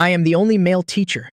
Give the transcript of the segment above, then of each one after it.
I am the only male teacher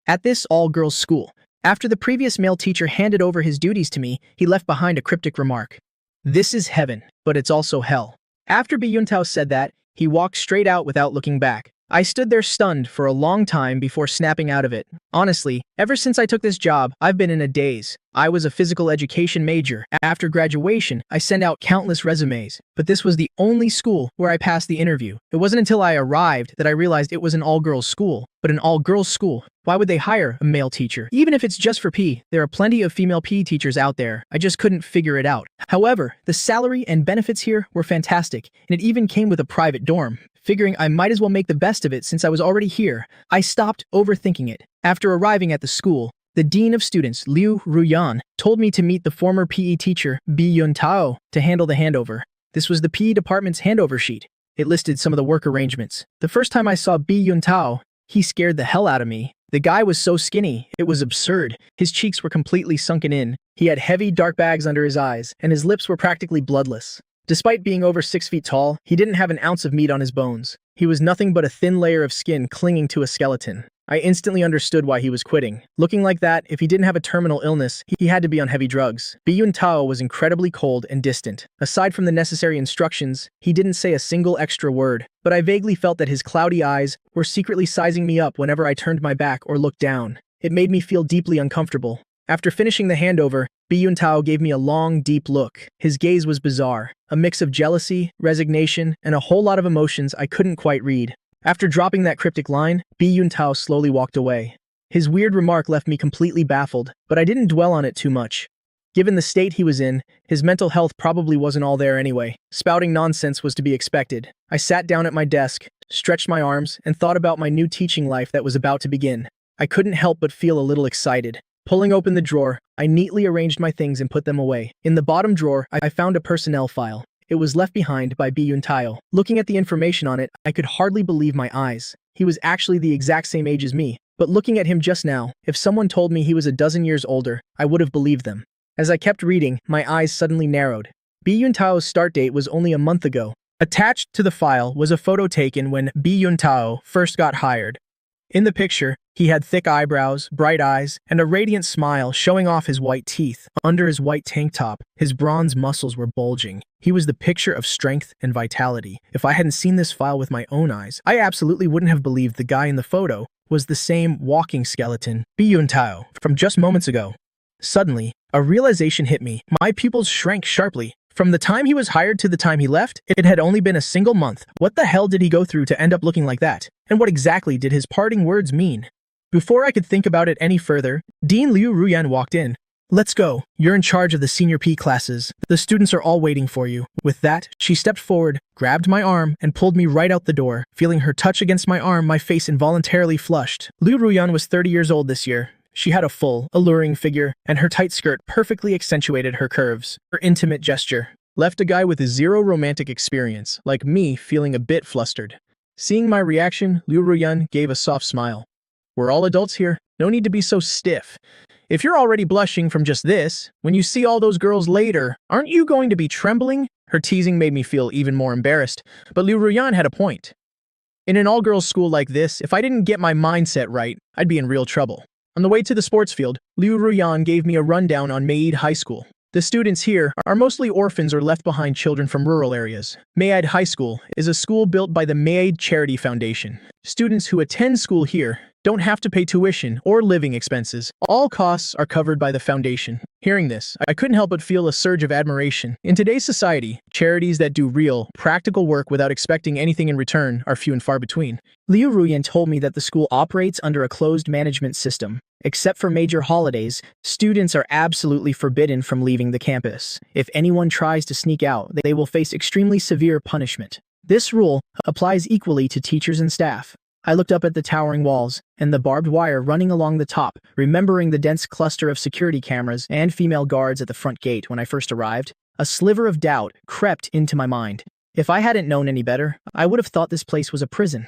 at this all-girls school. After the previous male teacher handed over his duties to me, he left behind a cryptic remark. This is heaven, but it's also hell. After Bi Yuntao said that, he walked straight out without looking back. I stood there stunned for a long time before snapping out of it. Honestly, ever since I took this job, I've been in a daze. I was a physical education major. After graduation, I sent out countless resumes, but this was the only school where I passed the interview. It wasn't until I arrived that I realized it was an all-girls school. But an all-girls school, why would they hire a male teacher? Even if it's just for PE, there are plenty of female PE teachers out there. I just couldn't figure it out. However, the salary and benefits here were fantastic, and it even came with a private dorm. Figuring I might as well make the best of it since I was already here, I stopped overthinking it. After arriving at the school, the dean of students, Liu Ruyan, told me to meet the former PE teacher, Bi Yuntao, to handle the handover. This was the PE department's handover sheet. It listed some of the work arrangements. The first time I saw Bi Yuntao, he scared the hell out of me. The guy was so skinny, it was absurd. His cheeks were completely sunken in. He had heavy dark bags under his eyes, and his lips were practically bloodless. Despite being over 6 feet tall, he didn't have an ounce of meat on his bones. He was nothing but a thin layer of skin clinging to a skeleton. I instantly understood why he was quitting. Looking like that, if he didn't have a terminal illness, he had to be on heavy drugs. Bi Yuntao was incredibly cold and distant. Aside from the necessary instructions, he didn't say a single extra word, but I vaguely felt that his cloudy eyes were secretly sizing me up whenever I turned my back or looked down. It made me feel deeply uncomfortable. After finishing the handover, Bi Yuntao gave me a long, deep look. His gaze was bizarre, a mix of jealousy, resignation, and a whole lot of emotions I couldn't quite read. After dropping that cryptic line, Bi Yuntao slowly walked away. His weird remark left me completely baffled, but I didn't dwell on it too much. Given the state he was in, his mental health probably wasn't all there anyway. Spouting nonsense was to be expected. I sat down at my desk, stretched my arms, and thought about my new teaching life that was about to begin. I couldn't help but feel a little excited. Pulling open the drawer, I neatly arranged my things and put them away. In the bottom drawer, I found a personnel file. It was left behind by Bi Yuntao. Looking at the information on it, I could hardly believe my eyes. He was actually the exact same age as me. But looking at him just now, if someone told me he was a dozen years older, I would have believed them. As I kept reading, my eyes suddenly narrowed. Bi Yuntao's start date was only a month ago. Attached to the file was a photo taken when Bi Yuntao first got hired. In the picture, he had thick eyebrows, bright eyes, and a radiant smile showing off his white teeth. Under his white tank top, his bronze muscles were bulging. He was the picture of strength and vitality. If I hadn't seen this file with my own eyes, I absolutely wouldn't have believed the guy in the photo was the same walking skeleton, Bi Yuntao, from just moments ago. Suddenly, a realization hit me. My pupils shrank sharply. From the time he was hired to the time he left, it had only been a single month. What the hell did he go through to end up looking like that? And what exactly did his parting words mean? Before I could think about it any further, Dean Liu Ruyan walked in. Let's go. You're in charge of the senior P classes. The students are all waiting for you. With that, she stepped forward, grabbed my arm, and pulled me right out the door. Feeling her touch against my arm, my face involuntarily flushed. Liu Ruyan was 30 years old this year. She had a full, alluring figure, and her tight skirt perfectly accentuated her curves. Her intimate gesture left a guy with zero romantic experience, like me, feeling a bit flustered. Seeing my reaction, Liu Ruyan gave a soft smile. We're all adults here. No need to be so stiff. If you're already blushing from just this, when you see all those girls later, aren't you going to be trembling? Her teasing made me feel even more embarrassed, but Liu Ruyan had a point. In an all-girls school like this, if I didn't get my mindset right, I'd be in real trouble. On the way to the sports field, Liu Ruyan gave me a rundown on Mayaid High School. The students here are mostly orphans or left-behind children from rural areas. Mayaid High School is a school built by the Mayaid Charity Foundation. Students who attend school here don't have to pay tuition or living expenses. All costs are covered by the foundation. Hearing this, I couldn't help but feel a surge of admiration. In today's society, charities that do real, practical work without expecting anything in return are few and far between. Liu Ruyan told me that the school operates under a closed management system. Except for major holidays, students are absolutely forbidden from leaving the campus. If anyone tries to sneak out, they will face extremely severe punishment. This rule applies equally to teachers and staff. I looked up at the towering walls and the barbed wire running along the top, remembering the dense cluster of security cameras and female guards at the front gate when I first arrived. A sliver of doubt crept into my mind. If I hadn't known any better, I would have thought this place was a prison.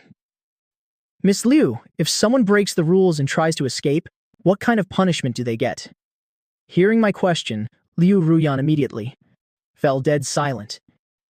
Miss Liu, if someone breaks the rules and tries to escape, what kind of punishment do they get? Hearing my question, Liu Ruyan immediately fell dead silent.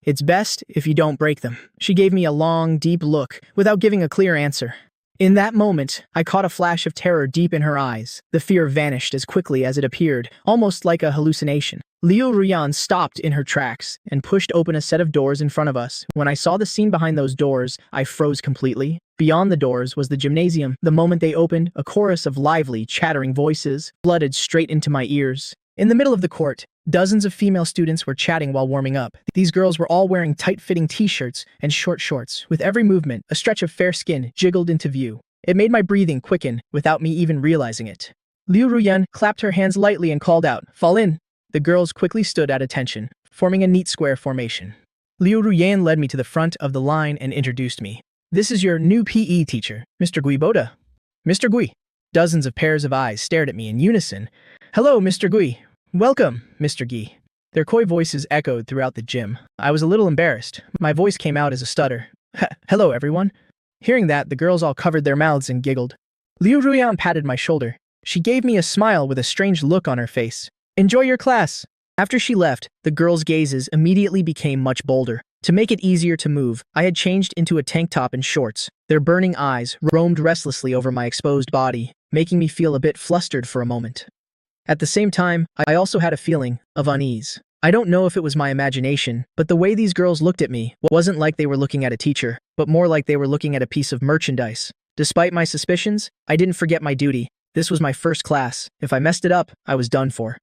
It's best if you don't break them. She gave me a long, deep look without giving a clear answer. In that moment, I caught a flash of terror deep in her eyes. The fear vanished as quickly as it appeared, almost like a hallucination. Liu Ruyan stopped in her tracks and pushed open a set of doors in front of us. When I saw the scene behind those doors, I froze completely. Beyond the doors was the gymnasium. The moment they opened, a chorus of lively, chattering voices flooded straight into my ears. In the middle of the court, dozens of female students were chatting while warming up. These girls were all wearing tight-fitting t-shirts and short shorts. With every movement, a stretch of fair skin jiggled into view. It made my breathing quicken without me even realizing it. Liu Ruyan clapped her hands lightly and called out, "Fall in." The girls quickly stood at attention, forming a neat square formation. Liu Ruyan led me to the front of the line and introduced me. "This is your new PE teacher, Mr. Gui Boda." "Mr. Gui." Dozens of pairs of eyes stared at me in unison. "Hello, Mr. Gui." "Welcome, Mr. Gui." Their coy voices echoed throughout the gym. I was a little embarrassed. My voice came out as a stutter. "Hello, everyone." Hearing that, the girls all covered their mouths and giggled. Liu Ruyan patted my shoulder. She gave me a smile with a strange look on her face. "Enjoy your class." After she left, the girls' gazes immediately became much bolder. To make it easier to move, I had changed into a tank top and shorts. Their burning eyes roamed restlessly over my exposed body, making me feel a bit flustered for a moment. At the same time, I also had a feeling of unease. I don't know if it was my imagination, but the way these girls looked at me wasn't like they were looking at a teacher, but more like they were looking at a piece of merchandise. Despite my suspicions, I didn't forget my duty. This was my first class. If I messed it up, I was done for.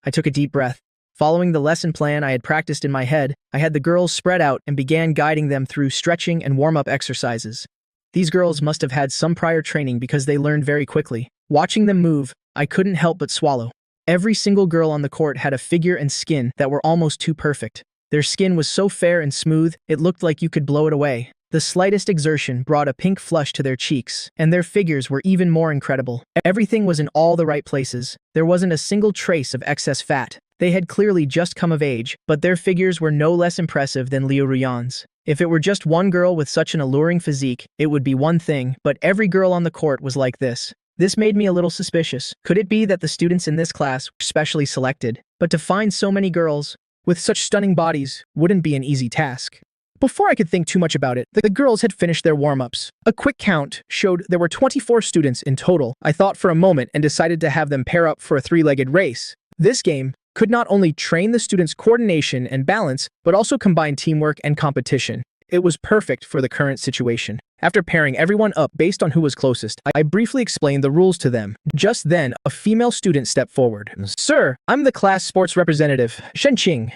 I took a deep breath. Following the lesson plan I had practiced in my head, I had the girls spread out and began guiding them through stretching and warm-up exercises. These girls must have had some prior training because they learned very quickly. Watching them move, I couldn't help but swallow. Every single girl on the court had a figure and skin that were almost too perfect. Their skin was so fair and smooth, it looked like you could blow it away. The slightest exertion brought a pink flush to their cheeks, and their figures were even more incredible. Everything was in all the right places. There wasn't a single trace of excess fat. They had clearly just come of age, but their figures were no less impressive than Liu Ruyan's. If it were just one girl with such an alluring physique, it would be one thing, but every girl on the court was like this. This made me a little suspicious. Could it be that the students in this class were specially selected? But to find so many girls with such stunning bodies wouldn't be an easy task. Before I could think too much about it, the girls had finished their warm-ups. A quick count showed there were 24 students in total. I thought for a moment and decided to have them pair up for a three-legged race. This game could not only train the students' coordination and balance, but also combine teamwork and competition. It was perfect for the current situation. After pairing everyone up based on who was closest, I briefly explained the rules to them. Just then, a female student stepped forward. "Sir, I'm the class sports representative, Shen Qing."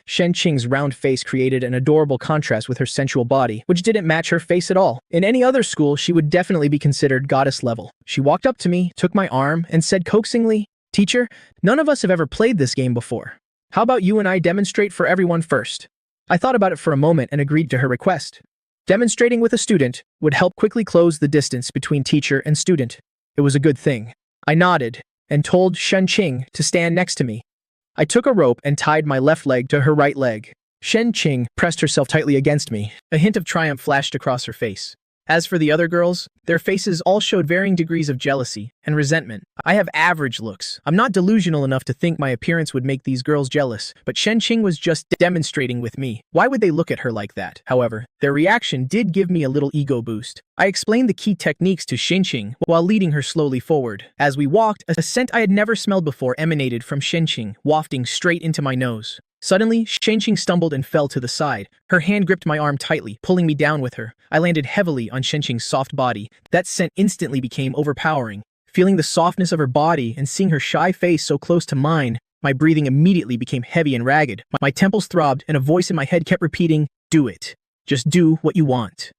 Shen Qing's round face created an adorable contrast with her sensual body, which didn't match her face at all. In any other school, she would definitely be considered goddess level. She walked up to me, took my arm, and said coaxingly, "Teacher, none of us have ever played this game before. How about you and I demonstrate for everyone first?" I thought about it for a moment and agreed to her request. Demonstrating with a student would help quickly close the distance between teacher and student. It was a good thing. I nodded and told Shen Qing to stand next to me. I took a rope and tied my left leg to her right leg. Shen Qing pressed herself tightly against me. A hint of triumph flashed across her face. As for the other girls, their faces all showed varying degrees of jealousy and resentment. I have average looks. I'm not delusional enough to think my appearance would make these girls jealous, but Shen Qing was just demonstrating with me. Why would they look at her like that? However, their reaction did give me a little ego boost. I explained the key techniques to Shen Qing while leading her slowly forward. As we walked, a scent I had never smelled before emanated from Shen Qing, wafting straight into my nose. Suddenly, Shen Qing stumbled and fell to the side. Her hand gripped my arm tightly, pulling me down with her. I landed heavily on Shen Qing's soft body. That scent instantly became overpowering. Feeling the softness of her body and seeing her shy face so close to mine, my breathing immediately became heavy and ragged. My temples throbbed, and a voice in my head kept repeating, "Do it. Just do what you want."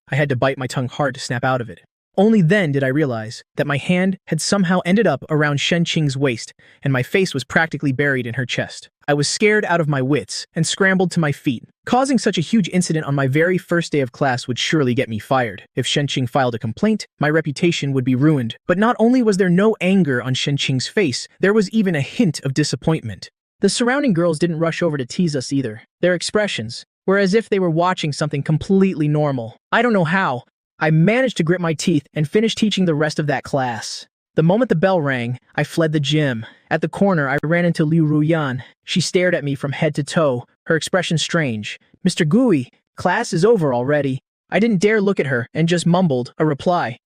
I had to bite my tongue hard to snap out of it. Only then did I realize that my hand had somehow ended up around Shen Qing's waist, and my face was practically buried in her chest. I was scared out of my wits and scrambled to my feet. Causing such a huge incident on my very first day of class would surely get me fired. If Shen Qing filed a complaint, my reputation would be ruined. But not only was there no anger on Shen Qing's face, there was even a hint of disappointment. The surrounding girls didn't rush over to tease us either. Their expressions were as if they were watching something completely normal. I don't know how. I managed to grit my teeth and finish teaching the rest of that class. The moment the bell rang, I fled the gym. At the corner, I ran into Liu Ruyan. She stared at me from head to toe, her expression strange. "Mr. Gui, class is over already." I didn't dare look at her and just mumbled a reply.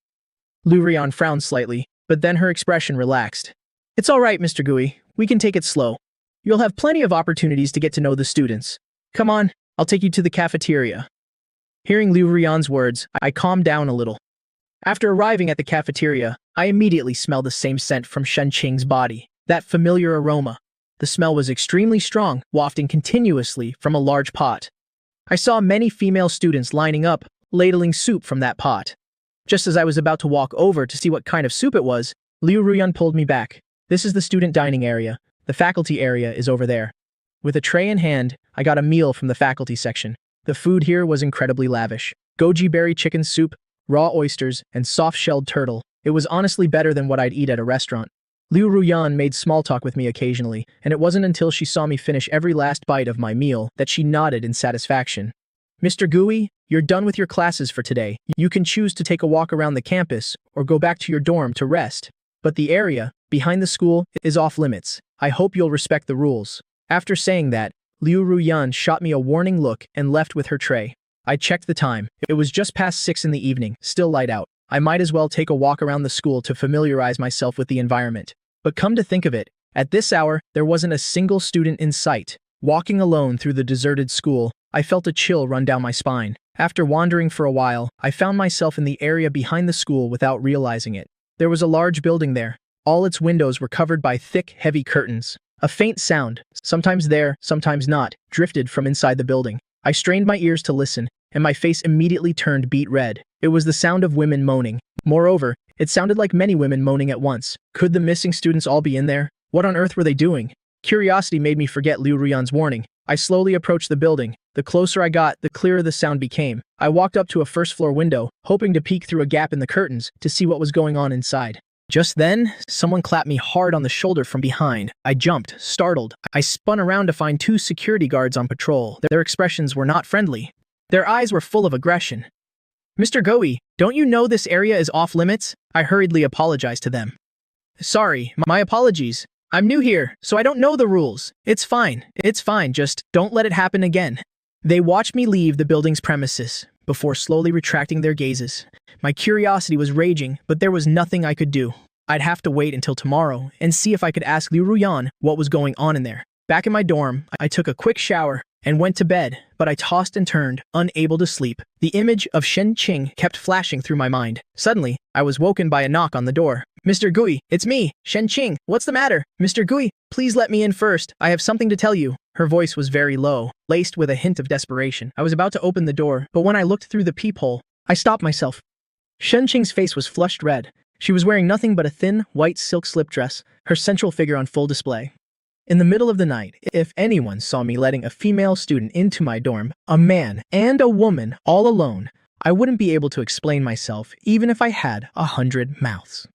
Liu Rian frowned slightly, but then her expression relaxed. It's all right, Mr. Gui. We can take it slow. You'll have plenty of opportunities to get to know the students. Come on, I'll take you to the cafeteria. Hearing Liu Rian's words, I calmed down a little. After arriving at the cafeteria, I immediately smelled the same scent from Shen Qing's body, that familiar aroma. The smell was extremely strong, wafting continuously from a large pot. I saw many female students lining up, ladling soup from that pot. Just as I was about to walk over to see what kind of soup it was, Liu Ruyan pulled me back. This is the student dining area. The faculty area is over there. With a tray in hand, I got a meal from the faculty section. The food here was incredibly lavish. Goji berry chicken soup, raw oysters, and soft-shelled turtle. It was honestly better than what I'd eat at a restaurant. Liu Ruyan made small talk with me occasionally, and it wasn't until she saw me finish every last bite of my meal that she nodded in satisfaction. Mr. Gui, you're done with your classes for today. You can choose to take a walk around the campus or go back to your dorm to rest. But the area, behind the school, is off limits. I hope you'll respect the rules. After saying that, Liu Ruyan shot me a warning look and left with her tray. I checked the time. It was just past 6 in the evening, still light out. I might as well take a walk around the school to familiarize myself with the environment. But come to think of it, at this hour, there wasn't a single student in sight. Walking alone through the deserted school, I felt a chill run down my spine. After wandering for a while, I found myself in the area behind the school without realizing it. There was a large building there. All its windows were covered by thick, heavy curtains. A faint sound, sometimes there, sometimes not, drifted from inside the building. I strained my ears to listen, and my face immediately turned beet red. It was the sound of women moaning. Moreover, it sounded like many women moaning at once. Could the missing students all be in there? What on earth were they doing? Curiosity made me forget Liu Ruyan's warning. I slowly approached the building. The closer I got, the clearer the sound became. I walked up to a first-floor window, hoping to peek through a gap in the curtains to see what was going on inside. Just then, someone clapped me hard on the shoulder from behind. I jumped, startled. I spun around to find 2 security guards on patrol. Their expressions were not friendly. Their eyes were full of aggression. Mr. Gui, don't you know this area is off limits? I hurriedly apologized to them. Sorry, my apologies. I'm new here, so I don't know the rules. It's fine, just don't let it happen again. They watched me leave the building's premises, before slowly retracting their gazes. My curiosity was raging, but there was nothing I could do. I'd have to wait until tomorrow and see if I could ask Liu Ruyan what was going on in there. Back in my dorm, I took a quick shower and went to bed, but I tossed and turned, unable to sleep. The image of Shen Qing kept flashing through my mind. Suddenly, I was woken by a knock on the door. Mr. Gui, it's me, Shen Qing. What's the matter? Mr. Gui, please let me in first. I have something to tell you. Her voice was very low, laced with a hint of desperation. I was about to open the door, but when I looked through the peephole, I stopped myself. Shen Qing's face was flushed red. She was wearing nothing but a thin, white silk slip dress, her sensual figure on full display. In the middle of the night, if anyone saw me letting a female student into my dorm, a man and a woman all alone, I wouldn't be able to explain myself even if I had 100 mouths.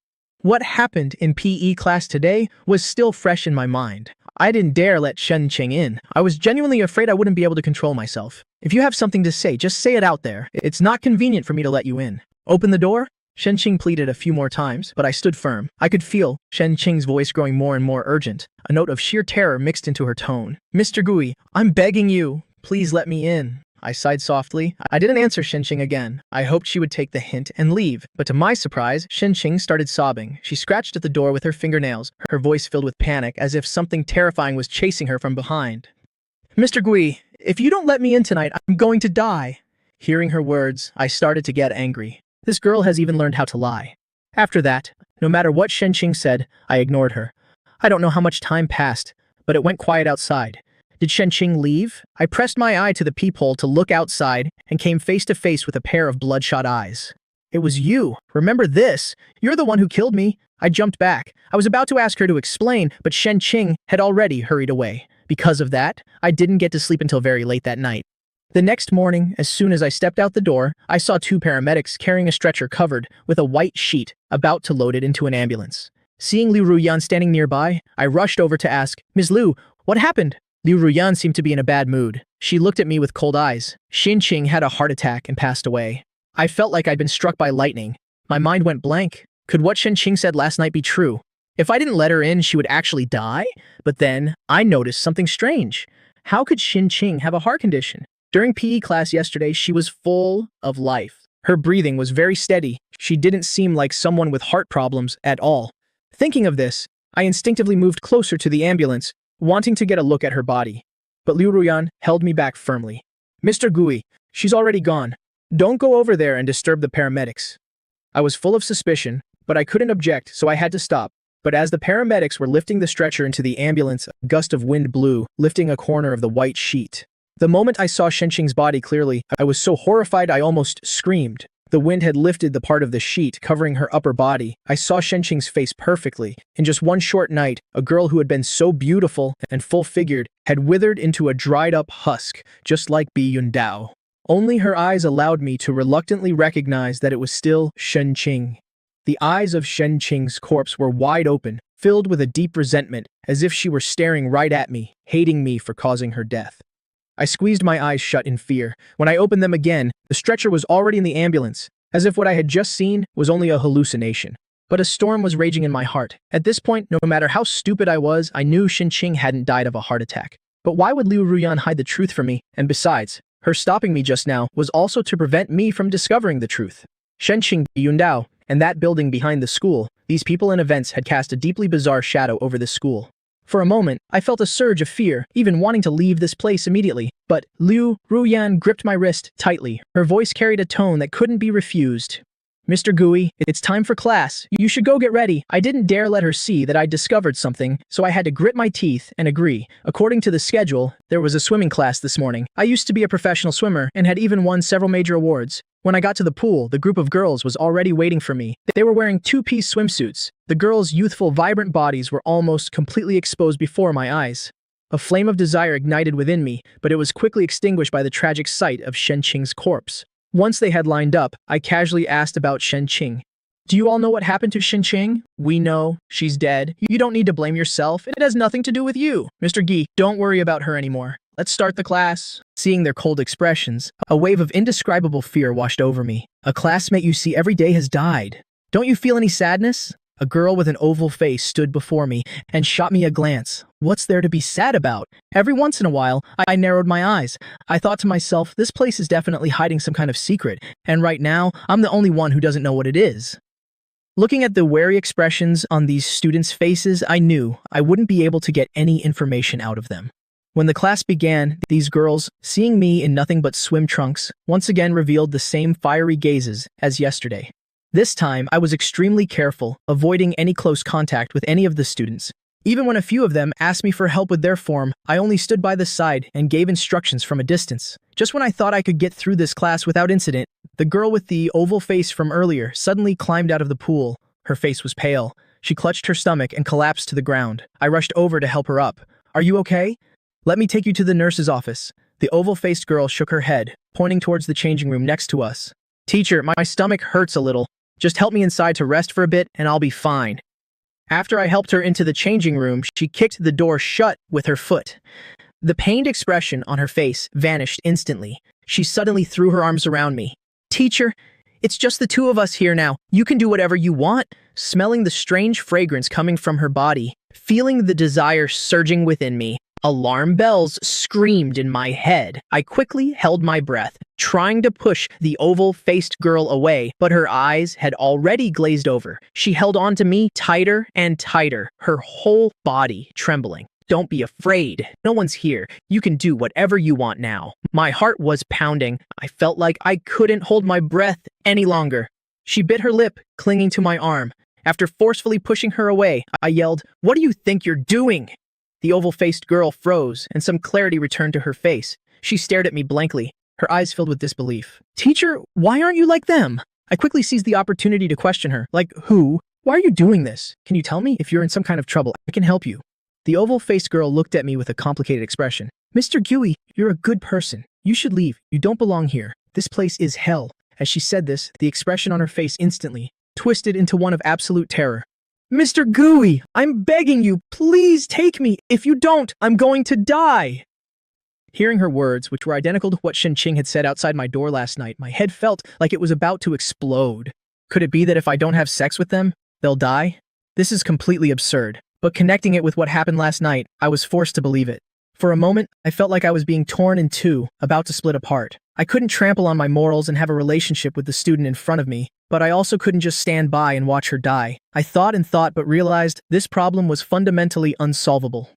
What happened in PE class today was still fresh in my mind. I didn't dare let Shen Qing in. I was genuinely afraid I wouldn't be able to control myself. If you have something to say, just say it out there. It's not convenient for me to let you in. Open the door? Shen Qing pleaded a few more times, but I stood firm. I could feel Shen Qing's voice growing more and more urgent, a note of sheer terror mixed into her tone. Mr. Gui, I'm begging you. Please let me in. I sighed softly. I didn't answer Shen Qing again. I hoped she would take the hint and leave, but to my surprise, Shen Qing started sobbing. She scratched at the door with her fingernails, her voice filled with panic as if something terrifying was chasing her from behind. Mr. Gui, if you don't let me in tonight, I'm going to die. Hearing her words, I started to get angry. This girl has even learned how to lie. After that, no matter what Shen Qing said, I ignored her. I don't know how much time passed, but it went quiet outside. Did Shen Qing leave? I pressed my eye to the peephole to look outside and came face to face with a pair of bloodshot eyes. It was you. Remember this? You're the one who killed me. I jumped back. I was about to ask her to explain, but Shen Qing had already hurried away. Because of that, I didn't get to sleep until very late that night. The next morning, as soon as I stepped out the door, I saw 2 paramedics carrying a stretcher covered with a white sheet, about to load it into an ambulance. Seeing Liu Ruyan standing nearby, I rushed over to ask, Ms. Liu, what happened? Liu Ruyan seemed to be in a bad mood. She looked at me with cold eyes. Shen Qing had a heart attack and passed away. I felt like I'd been struck by lightning. My mind went blank. Could what Shen Qing said last night be true? If I didn't let her in, she would actually die? But then, I noticed something strange. How could Shen Qing have a heart condition? During PE class yesterday, she was full of life. Her breathing was very steady. She didn't seem like someone with heart problems at all. Thinking of this, I instinctively moved closer to the ambulance, wanting to get a look at her body. But Liu Ruyan held me back firmly. Mr. Gui, she's already gone. Don't go over there and disturb the paramedics. I was full of suspicion, but I couldn't object, so I had to stop. But as the paramedics were lifting the stretcher into the ambulance, a gust of wind blew, lifting a corner of the white sheet. The moment I saw Shenqing's body clearly, I was so horrified I almost screamed. The wind had lifted the part of the sheet covering her upper body. I saw Shenqing's face perfectly. In just one short night, a girl who had been so beautiful and full-figured had withered into a dried-up husk, just like Bi Yundao. Only her eyes allowed me to reluctantly recognize that it was still Shenqing. The eyes of Shenqing's corpse were wide open, filled with a deep resentment, as if she were staring right at me, hating me for causing her death. I squeezed my eyes shut in fear. When I opened them again, the stretcher was already in the ambulance, as if what I had just seen was only a hallucination. But a storm was raging in my heart. At this point, no matter how stupid I was, I knew Shenqing hadn't died of a heart attack. But why would Liu Ruyan hide the truth from me? And besides, her stopping me just now was also to prevent me from discovering the truth. Shenqing, Yundao, and that building behind the school, these people and events had cast a deeply bizarre shadow over the school. For a moment, I felt a surge of fear, even wanting to leave this place immediately. But Liu Ruyan gripped my wrist tightly. Her voice carried a tone that couldn't be refused. Mr. Gui, it's time for class. You should go get ready. I didn't dare let her see that I'd discovered something, so I had to grit my teeth and agree. According to the schedule, there was a swimming class this morning. I used to be a professional swimmer and had even won several major awards. When I got to the pool, the group of girls was already waiting for me. They were wearing two-piece swimsuits. The girls' youthful, vibrant bodies were almost completely exposed before my eyes. A flame of desire ignited within me, but it was quickly extinguished by the tragic sight of Shenqing's corpse. Once they had lined up, I casually asked about Shenqing. Do you all know what happened to Shenqing? We know. She's dead. You don't need to blame yourself. It has nothing to do with you. Mr. Gi, don't worry about her anymore. Let's start the class. Seeing their cold expressions, a wave of indescribable fear washed over me. A classmate you see every day has died. Don't you feel any sadness? A girl with an oval face stood before me and shot me a glance. What's there to be sad about? Every once in a while, I narrowed my eyes. I thought to myself, this place is definitely hiding some kind of secret, and right now, I'm the only one who doesn't know what it is. Looking at the wary expressions on these students' faces, I knew I wouldn't be able to get any information out of them. When the class began, these girls, seeing me in nothing but swim trunks, once again revealed the same fiery gazes as yesterday. This time, I was extremely careful, avoiding any close contact with any of the students. Even when a few of them asked me for help with their form, I only stood by the side and gave instructions from a distance. Just when I thought I could get through this class without incident, the girl with the oval face from earlier suddenly climbed out of the pool. Her face was pale. She clutched her stomach and collapsed to the ground. I rushed over to help her up. Are you okay? Let me take you to the nurse's office. The oval-faced girl shook her head, pointing towards the changing room next to us. Teacher, my stomach hurts a little. Just help me inside to rest for a bit and I'll be fine. After I helped her into the changing room, she kicked the door shut with her foot. The pained expression on her face vanished instantly. She suddenly threw her arms around me. Teacher, it's just the two of us here now. You can do whatever you want. Smelling the strange fragrance coming from her body, feeling the desire surging within me, alarm bells screamed in my head. I quickly held my breath, trying to push the oval-faced girl away, but her eyes had already glazed over. She held on to me tighter and tighter, her whole body trembling. Don't be afraid. No one's here. You can do whatever you want now. My heart was pounding. I felt like I couldn't hold my breath any longer. She bit her lip, clinging to my arm. After forcefully pushing her away, I yelled, "What do you think you're doing?" The oval-faced girl froze, and some clarity returned to her face. She stared at me blankly, her eyes filled with disbelief. Teacher, why aren't you like them? I quickly seized the opportunity to question her. Like who? Why are you doing this? Can you tell me? If you're in some kind of trouble, I can help you. The oval-faced girl looked at me with a complicated expression. Mr. Gui, you're a good person. You should leave. You don't belong here. This place is hell. As she said this, the expression on her face instantly twisted into one of absolute terror. Mr. Gui, I'm begging you, please take me. If you don't, I'm going to die. Hearing her words, which were identical to what Shenqing had said outside my door last night, my head felt like it was about to explode. Could it be that if I don't have sex with them, they'll die? This is completely absurd. But connecting it with what happened last night, I was forced to believe it. For a moment, I felt like I was being torn in two, about to split apart. I couldn't trample on my morals and have a relationship with the student in front of me, but I also couldn't just stand by and watch her die. I thought and thought but realized this problem was fundamentally unsolvable.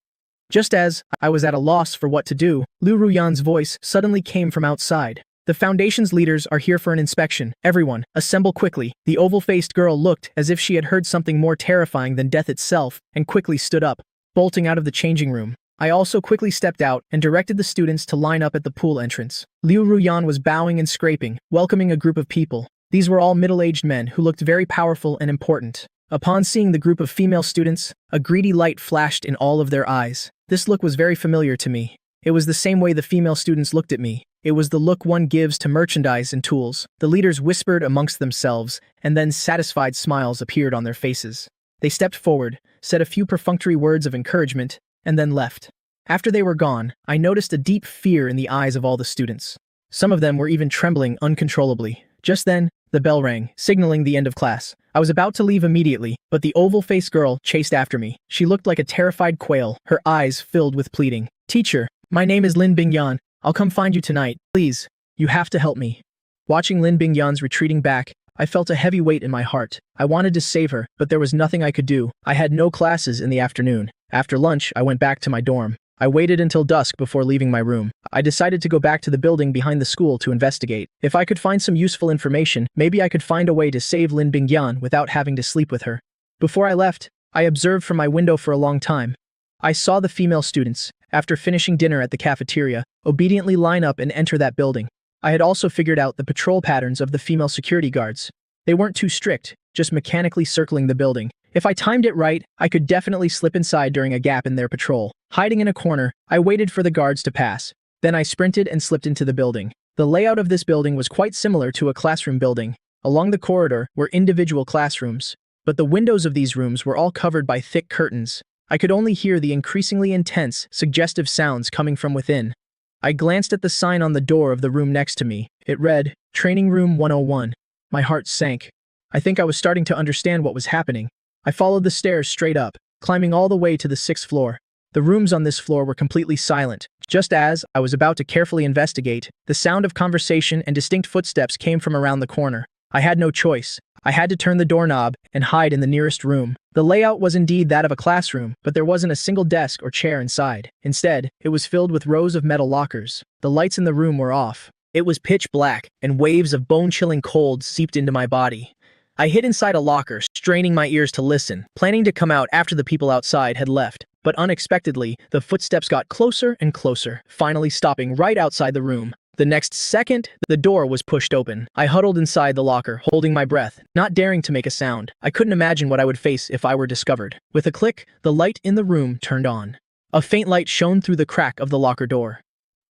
Just as I was at a loss for what to do, Liu Ruyan's voice suddenly came from outside. The Foundation's leaders are here for an inspection. Everyone, assemble quickly. The oval-faced girl looked as if she had heard something more terrifying than death itself and quickly stood up, bolting out of the changing room. I also quickly stepped out and directed the students to line up at the pool entrance. Liu Ruyan was bowing and scraping, welcoming a group of people. These were all middle-aged men who looked very powerful and important. Upon seeing the group of female students, a greedy light flashed in all of their eyes. This look was very familiar to me. It was the same way the female students looked at me. It was the look one gives to merchandise and tools. The leaders whispered amongst themselves, and then satisfied smiles appeared on their faces. They stepped forward, said a few perfunctory words of encouragement, and then left. After they were gone, I noticed a deep fear in the eyes of all the students. Some of them were even trembling uncontrollably. Just then, the bell rang, signaling the end of class. I was about to leave immediately, but the oval-faced girl chased after me. She looked like a terrified quail, her eyes filled with pleading. "Teacher, my name is Lin Bingyan. I'll come find you tonight. Please, you have to help me." Watching Lin Bingyan's retreating back, I felt a heavy weight in my heart. I wanted to save her, but there was nothing I could do. I had no classes in the afternoon. After lunch, I went back to my dorm. I waited until dusk before leaving my room. I decided to go back to the building behind the school to investigate. If I could find some useful information, maybe I could find a way to save Lin Bingyan without having to sleep with her. Before I left, I observed from my window for a long time. I saw the female students, after finishing dinner at the cafeteria, obediently line up and enter that building. I had also figured out the patrol patterns of the female security guards. They weren't too strict, just mechanically circling the building. If I timed it right, I could definitely slip inside during a gap in their patrol. Hiding in a corner, I waited for the guards to pass. Then I sprinted and slipped into the building. The layout of this building was quite similar to a classroom building. Along the corridor were individual classrooms, but the windows of these rooms were all covered by thick curtains. I could only hear the increasingly intense, suggestive sounds coming from within. I glanced at the sign on the door of the room next to me. It read, Training Room 101. My heart sank. I think I was starting to understand what was happening. I followed the stairs straight up, climbing all the way to the 6th floor. The rooms on this floor were completely silent. Just as I was about to carefully investigate, the sound of conversation and distinct footsteps came from around the corner. I had no choice. I had to turn the doorknob and hide in the nearest room. The layout was indeed that of a classroom, but there wasn't a single desk or chair inside. Instead, it was filled with rows of metal lockers. The lights in the room were off. It was pitch black, and waves of bone-chilling cold seeped into my body. I hid inside a locker, straining my ears to listen, planning to come out after the people outside had left. But unexpectedly, the footsteps got closer and closer, finally stopping right outside the room. The next second, the door was pushed open. I huddled inside the locker, holding my breath, not daring to make a sound. I couldn't imagine what I would face if I were discovered. With a click, the light in the room turned on. A faint light shone through the crack of the locker door.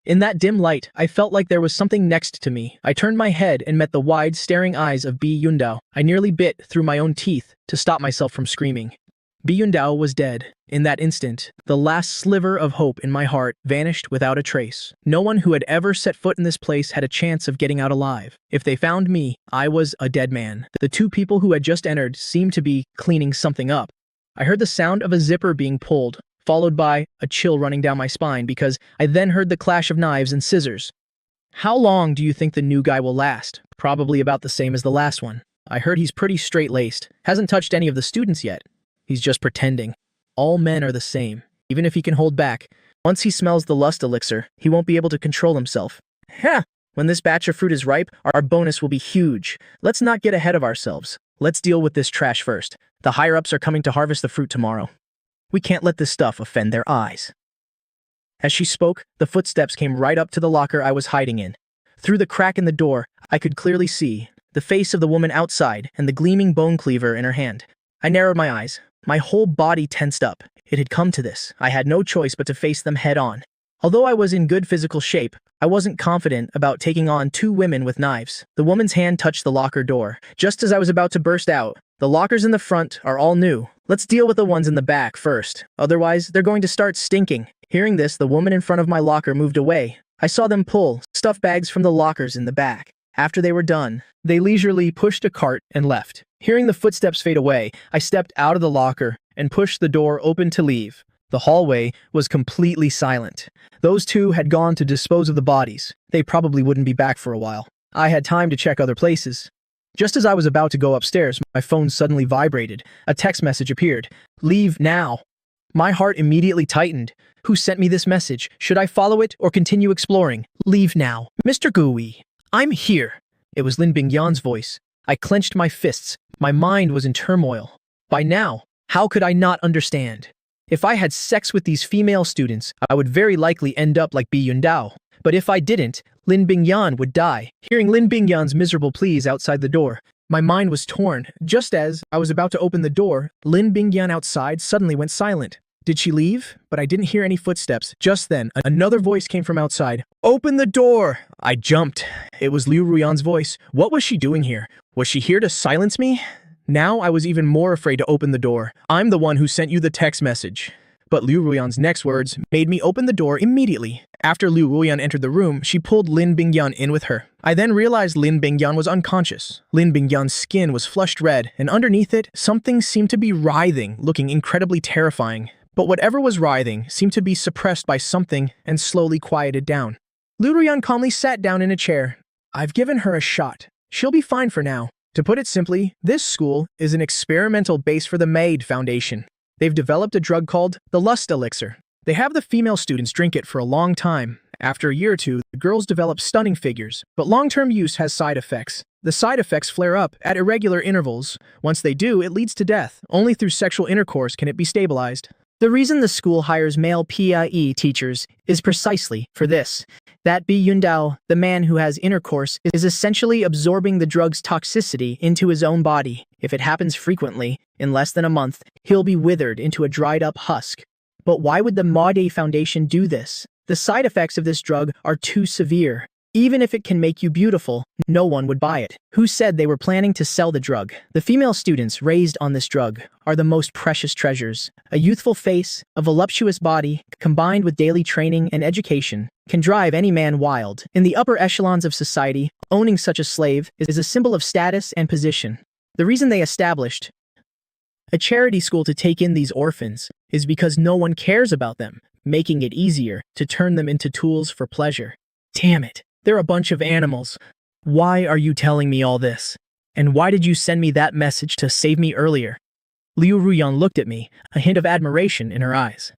In that dim light, I felt like there was something next to me. I turned my head and met the wide, staring eyes of Bi Yundao. I nearly bit through my own teeth to stop myself from screaming. Bi Yundao was dead. In that instant, the last sliver of hope in my heart vanished without a trace. No one who had ever set foot in this place had a chance of getting out alive. If they found me, I was a dead man. The two people who had just entered seemed to be cleaning something up. I heard the sound of a zipper being pulled, followed by a chill running down my spine because I then heard the clash of knives and scissors. How long do you think the new guy will last? Probably about the same as the last one. I heard he's pretty straight-laced. Hasn't touched any of the students yet. He's just pretending. All men are the same, even if he can hold back. Once he smells the Lust Elixir, he won't be able to control himself. Heh! When this batch of fruit is ripe, our bonus will be huge. Let's not get ahead of ourselves. Let's deal with this trash first. The higher-ups are coming to harvest the fruit tomorrow. We can't let this stuff offend their eyes. As she spoke, the footsteps came right up to the locker I was hiding in. Through the crack in the door, I could clearly see the face of the woman outside and the gleaming bone cleaver in her hand. I narrowed my eyes. My whole body tensed up. It had come to this. I had no choice but to face them head on. Although I was in good physical shape, I wasn't confident about taking on two women with knives. The woman's hand touched the locker door. Just as I was about to burst out, the lockers in the front are all new. Let's deal with the ones in the back first. Otherwise, they're going to start stinking. Hearing this, the woman in front of my locker moved away. I saw them pull stuff bags from the lockers in the back. After they were done, they leisurely pushed a cart and left. Hearing the footsteps fade away, I stepped out of the locker and pushed the door open to leave. The hallway was completely silent. Those two had gone to dispose of the bodies. They probably wouldn't be back for a while. I had time to check other places. Just as I was about to go upstairs, my phone suddenly vibrated. A text message appeared. "Leave now." My heart immediately tightened. Who sent me this message? Should I follow it or continue exploring? "Leave now. Mr. Gui, I'm here." It was Lin Bingyan's voice. I clenched my fists. My mind was in turmoil. By now, how could I not understand? If I had sex with these female students, I would very likely end up like Bi Yundao. But if I didn't, Lin Bingyan would die. Hearing Lin Bingyan's miserable pleas outside the door, my mind was torn. Just as I was about to open the door, Lin Bingyan outside suddenly went silent. Did she leave? But I didn't hear any footsteps. Just then, another voice came from outside. "Open the door!" I jumped. It was Liu Ruyan's voice. What was she doing here? Was she here to silence me? Now I was even more afraid to open the door. "I'm the one who sent you the text message." But Liu Ruyan's next words made me open the door immediately. After Liu Ruyan entered the room, she pulled Lin Bingyan in with her. I then realized Lin Bingyan was unconscious. Lin Bingyan's skin was flushed red, and underneath it, something seemed to be writhing, looking incredibly terrifying. But whatever was writhing seemed to be suppressed by something and slowly quieted down. Liu Ruyan calmly sat down in a chair. "I've given her a shot. She'll be fine for now." To put it simply, this school is an experimental base for the Mayaid Foundation. They've developed a drug called the Lust Elixir. They have the female students drink it for a long time. After a year or two, the girls develop stunning figures, but long-term use has side effects. The side effects flare up at irregular intervals. Once they do, it leads to death. Only through sexual intercourse can it be stabilized. The reason the school hires male PIE teachers is precisely for this. That Bi Yundao, the man who has intercourse, is essentially absorbing the drug's toxicity into his own body. If it happens frequently, in less than a month, he'll be withered into a dried-up husk. But why would the Mayaid Foundation do this? The side effects of this drug are too severe. Even if it can make you beautiful, no one would buy it. Who said they were planning to sell the drug? The female students raised on this drug are the most precious treasures. A youthful face, a voluptuous body, combined with daily training and education, can drive any man wild. In the upper echelons of society, owning such a slave is a symbol of status and position. The reason they established a charity school to take in these orphans is because no one cares about them, making it easier to turn them into tools for pleasure. Damn it. They're a bunch of animals. Why are you telling me all this? And why did you send me that message to save me earlier? Liu Ruyan looked at me, a hint of admiration in her eyes.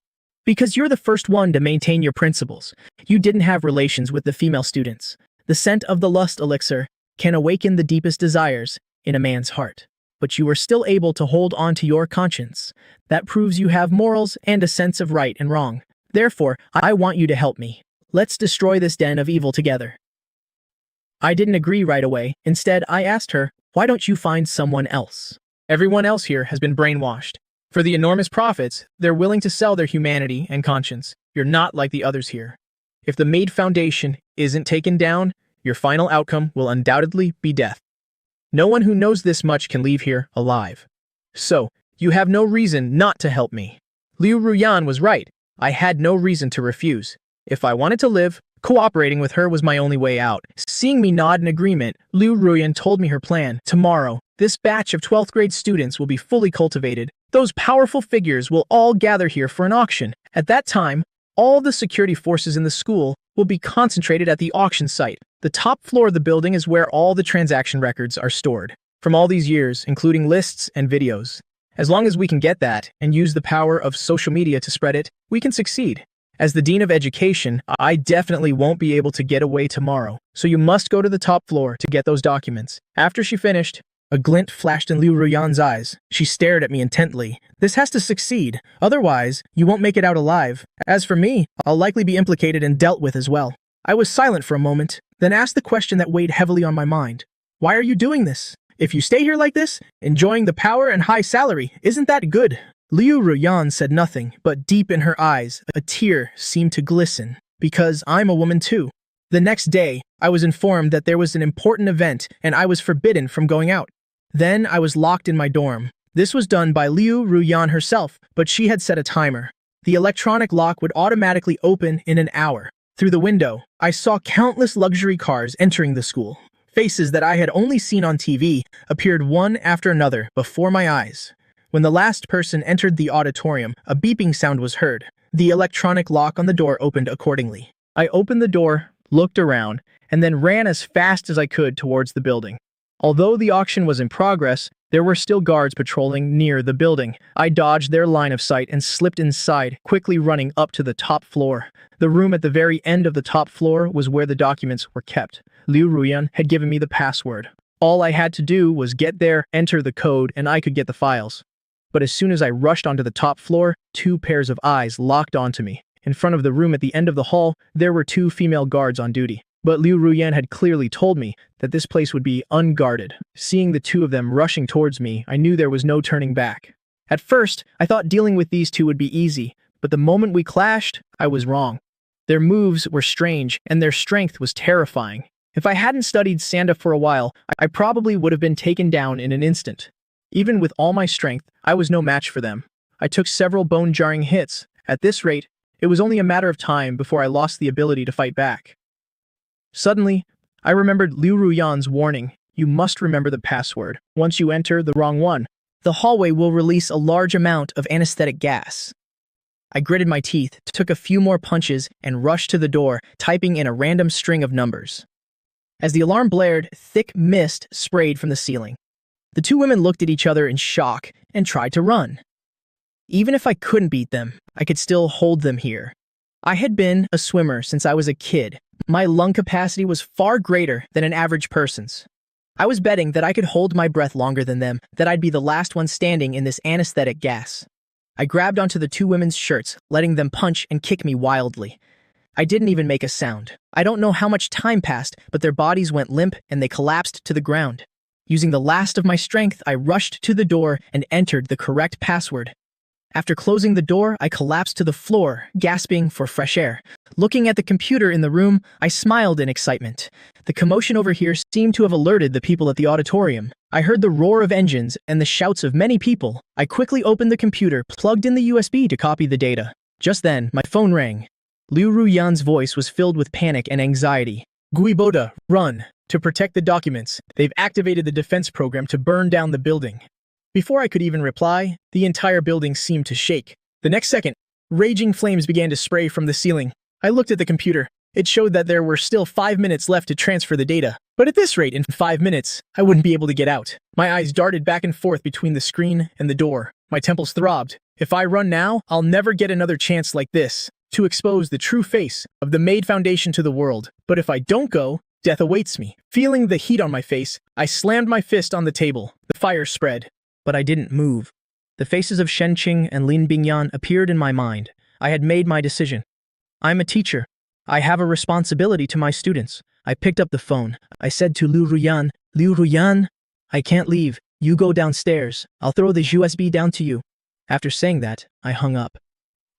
Because you're the first one to maintain your principles. You didn't have relations with the female students. The scent of the Lust Elixir can awaken the deepest desires in a man's heart. But you were still able to hold on to your conscience. That proves you have morals and a sense of right and wrong. Therefore, I want you to help me. Let's destroy this den of evil together. I didn't agree right away. Instead, I asked her, why don't you find someone else? Everyone else here has been brainwashed. For the enormous profits, they're willing to sell their humanity and conscience. You're not like the others here. If the Mayaid Foundation isn't taken down, your final outcome will undoubtedly be death. No one who knows this much can leave here alive. So, you have no reason not to help me. Liu Ruyan was right. I had no reason to refuse. If I wanted to live, cooperating with her was my only way out. Seeing me nod in agreement, Liu Ruyan told me her plan. Tomorrow, this batch of 12th grade students will be fully cultivated. Those powerful figures will all gather here for an auction. At that time, all the security forces in the school will be concentrated at the auction site. The top floor of the building is where all the transaction records are stored. From all these years, including lists and videos. As long as we can get that and use the power of social media to spread it, we can succeed. As the Dean of Education, I definitely won't be able to get away tomorrow, so you must go to the top floor to get those documents. After she finished, a glint flashed in Liu Ruyan's eyes. She stared at me intently. This has to succeed, otherwise, you won't make it out alive. As for me, I'll likely be implicated and dealt with as well. I was silent for a moment, then asked the question that weighed heavily on my mind. Why are you doing this? If you stay here like this, enjoying the power and high salary, isn't that good? Liu Ruyan said nothing, but deep in her eyes, a tear seemed to glisten. Because I'm a woman too. The next day, I was informed that there was an important event and I was forbidden from going out. Then I was locked in my dorm. This was done by Liu Ruyan herself, but she had set a timer. The electronic lock would automatically open in an hour. Through the window, I saw countless luxury cars entering the school. Faces that I had only seen on TV appeared one after another before my eyes. When the last person entered the auditorium, a beeping sound was heard. The electronic lock on the door opened accordingly. I opened the door, looked around, and then ran as fast as I could towards the building. Although the auction was in progress, there were still guards patrolling near the building. I dodged their line of sight and slipped inside, quickly running up to the top floor. The room at the very end of the top floor was where the documents were kept. Liu Ruyan had given me the password. All I had to do was get there, enter the code, and I could get the files. But as soon as I rushed onto the top floor, two pairs of eyes locked onto me. In front of the room at the end of the hall, there were two female guards on duty. But Liu Ruyan had clearly told me that this place would be unguarded. Seeing the two of them rushing towards me, I knew there was no turning back. At first, I thought dealing with these two would be easy, but the moment we clashed, I was wrong. Their moves were strange, and their strength was terrifying. If I hadn't studied Sanda for a while, I probably would have been taken down in an instant. Even with all my strength, I was no match for them. I took several bone-jarring hits. At this rate, it was only a matter of time before I lost the ability to fight back. Suddenly, I remembered Liu Ruyan's warning. You must remember the password. Once you enter the wrong one, the hallway will release a large amount of anesthetic gas. I gritted my teeth, took a few more punches, and rushed to the door, typing in a random string of numbers. As the alarm blared, thick mist sprayed from the ceiling. The two women looked at each other in shock and tried to run. Even if I couldn't beat them, I could still hold them here. I had been a swimmer since I was a kid. My lung capacity was far greater than an average person's. I was betting that I could hold my breath longer than them, that I'd be the last one standing in this anesthetic gas. I grabbed onto the two women's shirts, letting them punch and kick me wildly. I didn't even make a sound. I don't know how much time passed, but their bodies went limp and they collapsed to the ground. Using the last of my strength, I rushed to the door and entered the correct password. After closing the door, I collapsed to the floor, gasping for fresh air. Looking at the computer in the room, I smiled in excitement. The commotion over here seemed to have alerted the people at the auditorium. I heard the roar of engines and the shouts of many people. I quickly opened the computer, plugged in the USB to copy the data. Just then, my phone rang. Liu Ruyan's voice was filled with panic and anxiety. Guiboda, run! To protect the documents, they've activated the defense program to burn down the building. Before I could even reply, the entire building seemed to shake. The next second, raging flames began to spray from the ceiling. I looked at the computer. It showed that there were still 5 minutes left to transfer the data. But at this rate, in 5 minutes, I wouldn't be able to get out. My eyes darted back and forth between the screen and the door. My temples throbbed. If I run now, I'll never get another chance like this to expose the true face of the Mayaid Foundation to the world. But if I don't go, death awaits me. Feeling the heat on my face, I slammed my fist on the table. The fire spread. But I didn't move. The faces of Shenqing and Lin Bingyan appeared in my mind. I had made my decision. I'm a teacher. I have a responsibility to my students. I picked up the phone. I said to Liu Ruyan, I can't leave. You go downstairs. I'll throw the USB down to you. After saying that, I hung up.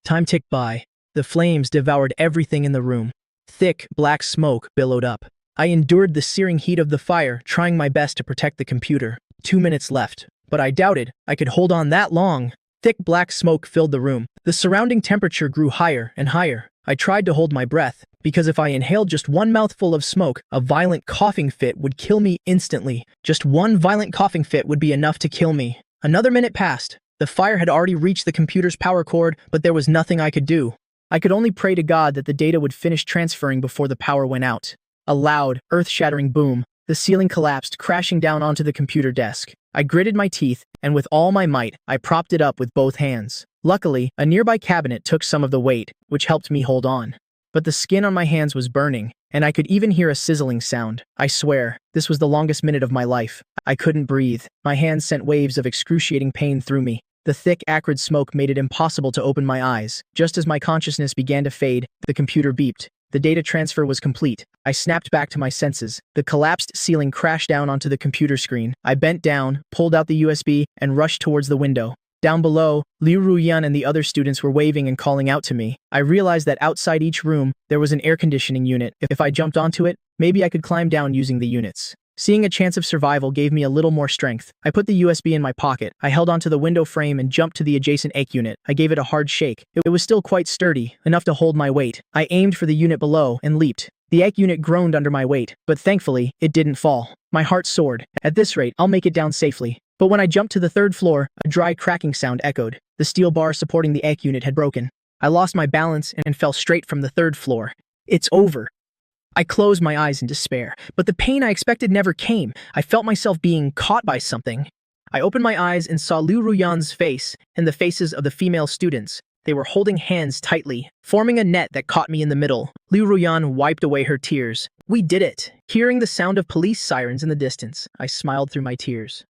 Time ticked by. The flames devoured everything in the room. Thick, black smoke billowed up. I endured the searing heat of the fire, trying my best to protect the computer. 2 minutes left. But I doubted I could hold on that long. Thick black smoke filled the room. The surrounding temperature grew higher and higher. I tried to hold my breath, because if I inhaled just one mouthful of smoke, a violent coughing fit would kill me instantly. Just one violent coughing fit would be enough to kill me. Another minute passed. The fire had already reached the computer's power cord, but there was nothing I could do. I could only pray to God that the data would finish transferring before the power went out. A loud, earth-shattering boom. The ceiling collapsed, crashing down onto the computer desk. I gritted my teeth, and with all my might, I propped it up with both hands. Luckily, a nearby cabinet took some of the weight, which helped me hold on. But the skin on my hands was burning, and I could even hear a sizzling sound. I swear, this was the longest minute of my life. I couldn't breathe. My hands sent waves of excruciating pain through me. The thick, acrid smoke made it impossible to open my eyes. Just as my consciousness began to fade, the computer beeped. The data transfer was complete. I snapped back to my senses. The collapsed ceiling crashed down onto the computer screen. I bent down, pulled out the USB, and rushed towards the window. Down below, Liu Ruyan and the other students were waving and calling out to me. I realized that outside each room, there was an air conditioning unit. If I jumped onto it, maybe I could climb down using the units. Seeing a chance of survival gave me a little more strength. I put the USB in my pocket. I held onto the window frame and jumped to the adjacent egg unit. I gave it a hard shake. It was still quite sturdy, enough to hold my weight. I aimed for the unit below and leaped. The egg unit groaned under my weight, but thankfully, it didn't fall. My heart soared. At this rate, I'll make it down safely. But when I jumped to the third floor, a dry cracking sound echoed. The steel bar supporting the egg unit had broken. I lost my balance and fell straight from the third floor. It's over. I closed my eyes in despair, but the pain I expected never came. I felt myself being caught by something. I opened my eyes and saw Liu Ruyan's face and the faces of the female students. They were holding hands tightly, forming a net that caught me in the middle. Liu Ruyan wiped away her tears. We did it. Hearing the sound of police sirens in the distance, I smiled through my tears.